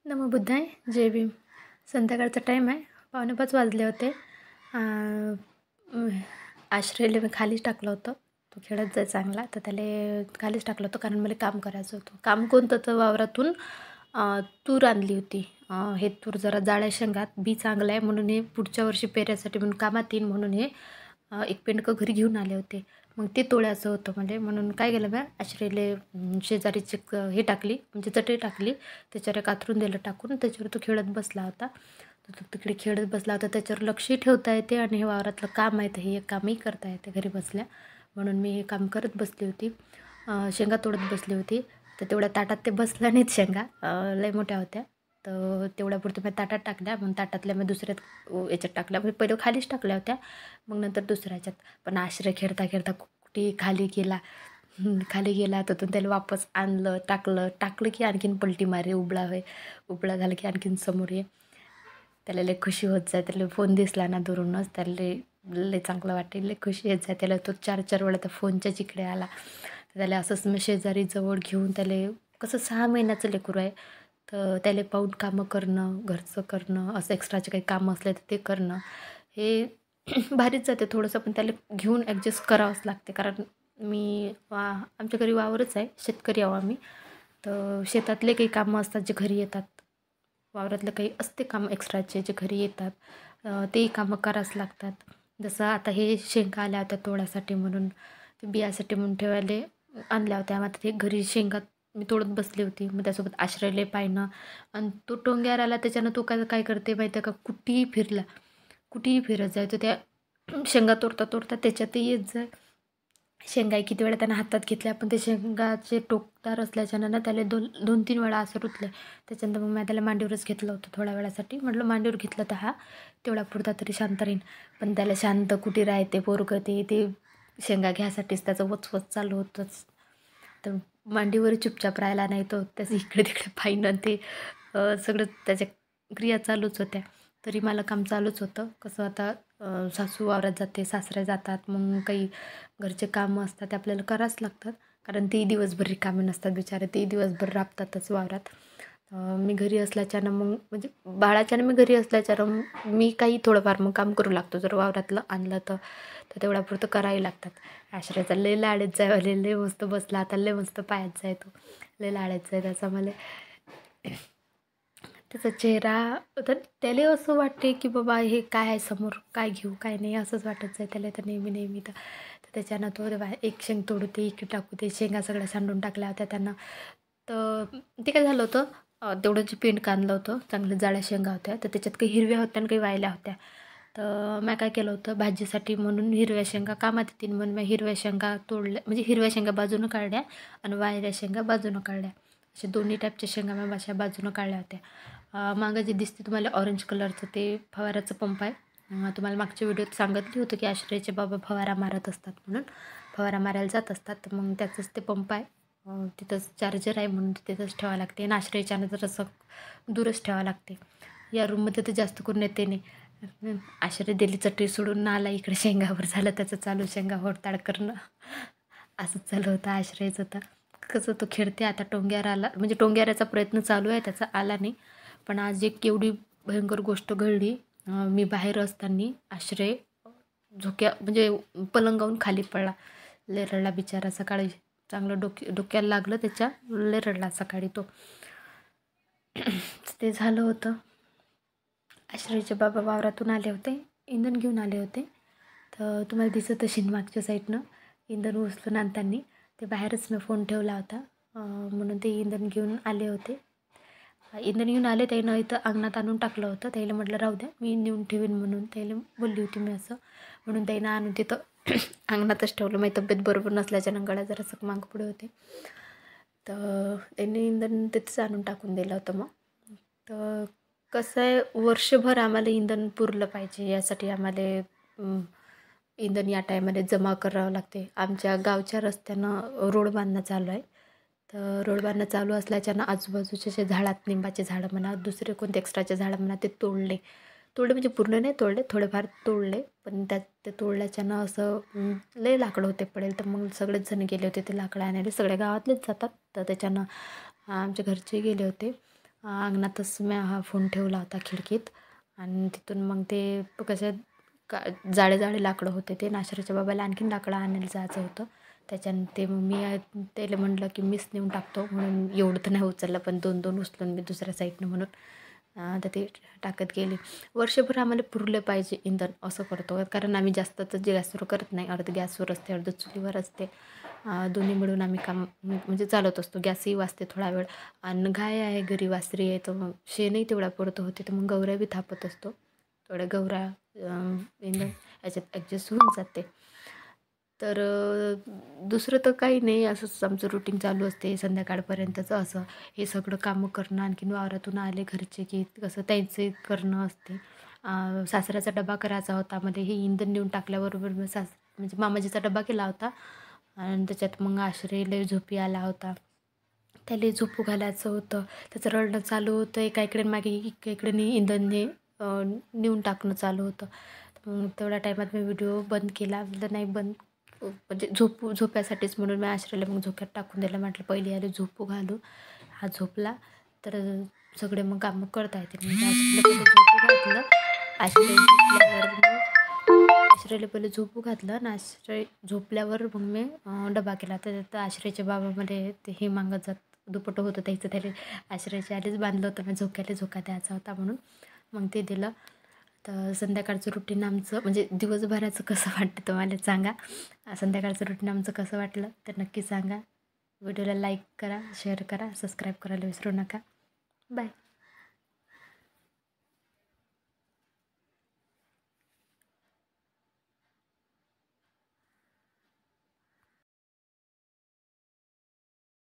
नमो बुद्धाय. जय भीम. संध्याकाळचा टाईम आहे. 4:45 वाजले होते. आश्रयला मी खालीच टाकलं होतं. तो खेळत जाय चांगला, तर त्याला खालीच टाकलं होतं कारण मला काम करायचं होतं. काम कोणतं तर वावरातून तूर आणली होती. हे तूर जरा जाड्या शेंगात बी चांगलं आहे म्हणून हे पुढच्या वर्षी पेरायसाठी म्हणून कामात येईन म्हणून हे एक पेंडकं घरी घेऊन आले होते. मग ते तोडायचं होतं म्हणजे म्हणून काय केलं मी आश्रयले शेजारीची हे टाकली म्हणजे चटई टाकली, त्याच्यावर कातरून दिलं टाकून, त्याच्यावर तो खेळत बसला होता. तो तिकडे खेळत बसला होता, त्याच्यावर लक्षही ठेवता येते आणि हे वावरातलं काम आहे तर हे कामही करता येते घरी बसल्या. म्हणून मी हे काम करत बसली होती, शेंगा तोडत बसली होती. तर तेवढ्या ताटात ते बसल्या नाहीत शेंगा, लय मोठ्या होत्या. तर तेवढ्यापुरतं मी ताटात टाकल्या, मग ताटातल्या मी दुसऱ्यात याच्यात टाकल्या. म्हणजे पहिलं खालीच टाकल्या होत्या, मग नंतर दुसऱ्या ह्याच्यात. पण आश्रय खेळता खेळता कुठे खाली गेला. खाली गेला तर त्याला वापस आणलं, टाकलं की आणखीन पलटी मारे, उबळा झाला की आणखीन समोर ये. त्याला लय खुशी होत जाय. त्याला फोन दिसला ना दुरूनच, त्याला लय चांगलं वाटेल, लय खुशी येत जाय त्याला. तो 4-4 वेळा त्या फोनच्या जिकडे आला. तर त्याला असंच मी शेजारी जवळ घेऊन, त्याला कसं 6 महिन्याचं लेकरू आहे, तर त्याला पाहून कामं करणं, घरचं करणं, असं एक्स्ट्राचे काही कामं असले तर ते करणं, हे भारीच जाते थोडंसं. पण त्याला घेऊन ॲडजस्ट करावंच लागते कारण आमच्या घरी वावरच आहे, शेतकरी आहो आम्ही. तर शेतातले काही कामं असतात जे घरी येतात, वावरातलं काही असते काम एक्स्ट्राचे जे घरी येतात, तेही कामं करावंच लागतात. जसं आता हे शेंगा आल्या होत्या तोडासाठी म्हणून, ते बियासाठी म्हणून ठेवायला आणल्या होत्या. मग ते घरी शेंगा मी तोडत बसली होती, मग त्यासोबत आश्रयले पाहिनं. आणि तो टोंग्यावर आला, त्याच्यानं तो काय करते माहिती आहे का, कुठेही फिरत जाय. तो त्या शेंगा तोडता त्याच्यातही येत जाय. शेंगा किती वेळा त्यानं हातात घेतल्या, पण ते शेंगाचे टोकदार असल्याच्यानं ना त्याला 2-3 वेळा असं रुतले. त्याच्यानंतर मग मी त्याला मांडीवरच घेतलं होतं थोड्या वेळासाठी. म्हटलं मांडीवर घेतलं तर हा तेवढा पुरता तरी शांत राहीन. पण त्याला शांत कुठे राहते पोरगं, ते शेंगा घ्यासाठीच त्याचं वचवच चालू होतंच. तर मांडीवर चुपचाप राहिला नाही तो, त्याचं इकडे तिकडे पाहिनं ते सगळं त्याच्या क्रिया चालूच होत्या. तरी मला काम चालूच होतं. कसं आता सासू वावरात जाते, सासरे जातात, मग काही घरचे कामं असतात ते आपल्याला करावंच लागतात. कारण तेही दिवसभर रिकामे नसतात बिचारे, तेही दिवसभर राबतातच वावरात. मी घरी असल्याच्यानं मग म्हणजे बाळाच्यानं मी घरी असल्याच्यानं मी काही थोडंफार मग काम करू लागतो. जर वावरातलं आणलं तर तेवढ्यापुरतं करावी लागतात. आश्रयाचा लय लाडच आहे, लय मस्त बसला आता, लय मस्त पायाचा आहे तो, लय लाडाचा आहे त्याचा मला. त्याचा चेहरा तर त्याला असं वाटते की बाबा हे काय आहे समोर, काय घेऊ काय नाही, असंच वाटत आहे त्याला तर नेहमी. तर त्याच्यानं तो एक शेंग तोडू ते इकडे टाकू ते, शेंगा सगळ्या सांडून टाकल्या होत्या त्यांना. तर ते काय झालं होतं, तेवढं जे पेंड आणलं होतं, चांगल्या जाड्या शेंगा होत्या, तर त्याच्यात काही हिरव्या होत्या आणि काही वायल्या होत्या. तर मी काय केलं होतं, भाजीसाठी म्हणून हिरव्या शेंगा कामात येतील म्हणून मी हिरव्या शेंगा तोडल्या, म्हणजे हिरव्या शेंगा बाजूनं काढल्या आणि वायल्या शेंगा बाजूनं काढल्या. अशा दोन्ही टाईपच्या शेंगा मी अशा बाजूनं काढल्या होत्या. मागं जे दिसते तुम्हाला ऑरेंज कलरचं ते फवाराचं पंप आहे. तुम्हाला मागच्या व्हिडिओत सांगितली होतं की आश्रयचे बाबा फवारा मारत असतात म्हणून, फवारा मारायला जात असतात. तर मग त्याचंच ते पंप आहे. तिथंच चार्जर आहे म्हणून तिथंच ठेवावं लागते आणि आश्रयच्यानं जरासं दूरच ठेवावं लागते. या रूममध्ये तर जास्त करून येते नाही. आश्रय दिली चटई सोडून आला इकडे शेंगावर, झालं त्याचं चालू शेंगा होडताड करणं. असंच चालू होतं आश्रयचं. तर कसं तो खेळते आता, टोंग्यावर आला म्हणजे टोंग्याराचा प्रयत्न चालू आहे त्याचा, आला नाही. पण आज एक केवढी भयंकर गोष्ट घडली. मी बाहेर असताना आश्रय म्हणजे पलंगावून खाली पडला, लय रडला बिचारा. सकाळी चांगलं डोक्याला लागलं त्याच्या, लय रडला सकाळी तो. ते झालं होतं. आश्रयचे बाबा वावरातून आले होते, इंधन घेऊन आले होते. तर तुम्हाला दिसत असेल मागच्या साईडनं इंधन उचलून आणताना, ते बाहेरच मी फोन ठेवला होता म्हणून ते इंधन घेऊन आले होते. इंधन घेऊन आले, त्यानं इथं अंगणात आणून टाकलं होतं. त्याला म्हटलं राहू द्या मी नेऊन ठेवीन म्हणून त्याला बोलली होती मी असं. म्हणून त्यानं आणून तिथं अंगणातच ठेवलं. माझी तब्येत बरोबर नसल्याच्या गळ्या जरासं मागं पुढे होते. तर त्यांनी इंधन तिथंच आणून टाकून दिलं होतं. मग तर कसं आहे, वर्षभर आम्हाला इंधन पुरलं पाहिजे यासाठी आम्हाला इंधन या टायमाला जमा करावं लागते. आमच्या गावच्या रस्त्यानं रोड बांधणं चालू आहे. तर रोड बांधणं चालू असल्याच्यानं आजूबाजूचे जे झाडात, लिंबाचे झाडं म्हणा, दुसरे कोणते एक्स्ट्राचे झाडं म्हणा, ते तोडले म्हणजे पूर्ण नाही तोडले, थोडेफार तोडले. पण ते तोडल्याच्यानं असं लय लाकडं होते पडेल. तर मग सगळेच जण गेले होते ते लाकडं आणायला, सगळ्या गावातलेच जातात. तर त्याच्यानं आमच्या घरचे गेले होते. अंगणातच मी हा फोन ठेवला होता खिडकीत. आणि तिथून मग ते कसं का जाडे जाडे लाकडं होते ते नाशराच्या बाबाला आणखीन लाकडं आणायला जायचं होतं. त्याच्यानं ते मग मी त्याला म्हटलं की मीच नेऊन टाकतो म्हणून. एवढं तर नाही उचललं पण 2-2 उचलून मी दुसऱ्या साईडनं म्हणून तर ते टाकत गेले. वर्षभर आम्हाला पुरलं पाहिजे इंधन असं करतो, कारण आम्ही जास्त तर गॅसवर करत नाही. अर्धं गॅसवर असते, अर्धं चुलीवर असते. दोन्ही मिळून आम्ही काम म्हणजे चालवत असतो. गॅसही वाचते थोडा वेळ. आणि गाय आहे घरी, वासरी आहे, तर मग शेणही तेवढा पुरतं होते. तर मग गौऱ्या बी थापत असतो. थोड्या गौऱ्या इंधन याच्यात ॲडजस्ट होऊन जाते. तर दुसरं तर काही नाही, असंच आमचं रुटीन चालू असते संध्याकाळपर्यंतचं. असं हे सगळं कामं करणं, आणखीन वावरातून आले घरचे की कसं त्यांचे करणं असते. सासऱ्याचा डबा करायचा होता. मध्ये हे इंधन नेऊन टाकल्याबरोबर मी म्हणजे मामाजीचा डबा केला होता. आणि त्याच्यात मग आश्रयला झोपी आला होता. त्याला झोपू घालायचं होतं. त्याचं रडणं चालू होतं. एका इकडे मागे एका इकडे इंधनने नेऊन टाकणं चालू होतं. मग तेवढ्या टायमात मी व्हिडिओ बंद केला. म्हटलं नाही बंद म्हणजे झोप्यासाठीच म्हणून मी आश्रयला मग झोक्यात टाकून द्यायला म्हटलं पहिले याला झोपू घालू. हा झोपला तर सगळे मग कामं करता येतील. म्हणजे आश्रयला पहिले झोपू घातलं. आश्रय झोपल्यावर आश्रयला पहिले झोपू घातलं आणि आश्रय झोपल्यावर मग मी डबा केला. तर आश्रयच्या बाबामध्ये ते हे मागत जात दुपटं होतं त्याचं, त्याला आश्रयच्या आधीच बांधलं होतं. मी झोका द्यायचा होता म्हणून मग ते दिलं. तर संध्याकाळचं रुटीन आमचं म्हणजे दिवसभराचं कसं वाटतं तुम्हाला सांगा. संध्याकाळचं रुटीन आमचं कसं वाटलं तर नक्की सांगा. व्हिडिओला लाईक करा, शेअर करा, सबस्क्राईब करायला विसरू नका. बाय.